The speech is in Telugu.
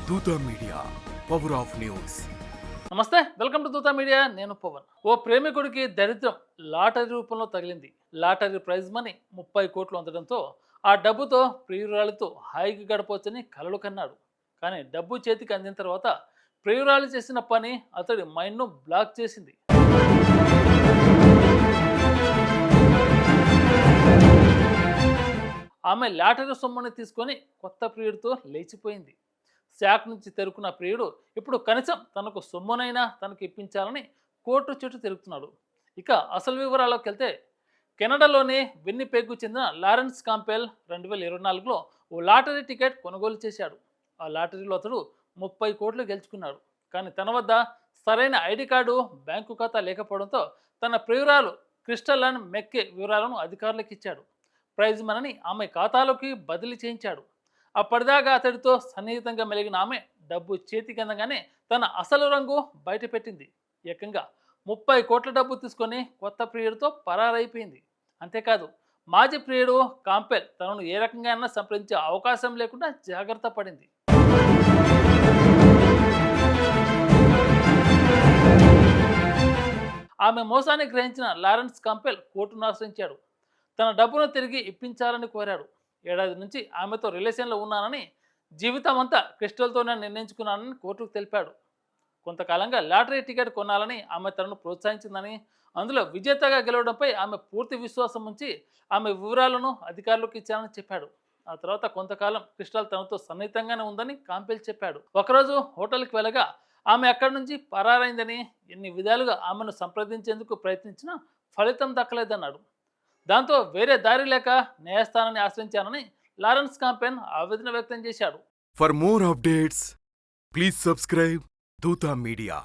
దూత మీడియా, పవర్ ఆఫ్ న్యూస్. నమస్తే, వెల్కమ్ టు దూతా మీడియా. నేను పవన్. ఓ ప్రేమికుడికి దరిద్రం లాటరీ రూపంలో తగిలింది. లాటరీ ప్రైజ్ మనీ 30 కోట్లు అందడంతో ఆ డబ్బుతో ప్రియురాలితో హాయిగా గడపవచ్చని కలలు కన్నాడు. కానీ డబ్బు చేతికి అందిన తర్వాత ప్రియురాలు చేసిన పని అతడి మైండ్ను బ్లాక్ చేసింది. ఆమె లాటరీ సొమ్ముని తీసుకొని కొత్త ప్రియుడితో లేచిపోయింది. శాఖ నుంచి తెరుకున్న ప్రియుడు ఇప్పుడు కనీసం తనకు సొమ్మునైనా తనకు ఇప్పించాలని కోర్టు చుట్టూ తిరుగుతున్నాడు. ఇక అసలు వివరాల్లోకి వెళ్తే, కెనడాలోని విన్నిపెగ్కు చెందిన లారెన్స్ కాంపెల్ 2024లో ఓ లాటరీ టికెట్ కొనుగోలు చేశాడు. ఆ లాటరీలో అతడు 30 కోట్లు గెలుచుకున్నాడు. కానీ తన వద్ద సరైన ఐడి కార్డు, బ్యాంకు ఖాతా లేకపోవడంతో తన ప్రియురాలు క్రిస్టల్ మెక్కే వివరాలను అధికారులకు ఇచ్చాడు. ప్రైజ్ మనని ఆమె ఖాతాలోకి బదిలీ చేయించాడు. అప్పటిదాకా అతడితో సన్నిహితంగా మెలిగిన ఆమె డబ్బు చేతికి అందగానే తన అసలు రంగు బయటపెట్టింది. ఏకంగా 30 కోట్ల డబ్బు తీసుకొని కొత్త ప్రియుడితో పరారైపోయింది. అంతేకాదు, మాజీ ప్రియుడు కాంపెల్ తనను ఏ రకంగా సంప్రదించే అవకాశం లేకుండా జాగ్రత్త పడింది. ఆమె మోసాన్ని గ్రహించిన లారెన్స్ కాంపెల్ కోర్టును ఆశ్రయించాడు. తన డబ్బును తిరిగి ఇప్పించాలని కోరాడు. ఏడాది నుంచి ఆమెతో రిలేషన్లో ఉన్నానని, జీవితం అంతా క్రిస్టల్తోనే నిర్ణయించుకున్నానని కోర్టుకు తెలిపాడు. కొంతకాలంగా లాటరీ టికెట్ కొనాలని ఆమె తనను ప్రోత్సహించిందని, అందులో విజేతగా గెలవడంపై ఆమె పూర్తి విశ్వాసం ఉంచి ఆమె వివరాలను అధికారులకు ఇచ్చానని చెప్పాడు. ఆ తర్వాత కొంతకాలం క్రిస్టల్ తనతో సన్నిహితంగానే ఉందని కాంపెల్ చెప్పాడు. ఒకరోజు హోటల్కి వెళ్ళగా ఆమె అక్కడి నుంచి పరారైందని, ఎన్ని విధాలుగా ఆమెను సంప్రదించేందుకు ప్రయత్నించినా ఫలితం దక్కలేదన్నాడు. దాంతో వేరే దారి లేక న్యాయస్థానాన్ని ఆశ్రయించానని లారెన్స్ కాంపెన్ ఆవేదన వ్యక్తం చేశాడు. For more updates, please subscribe దూత మీడియా.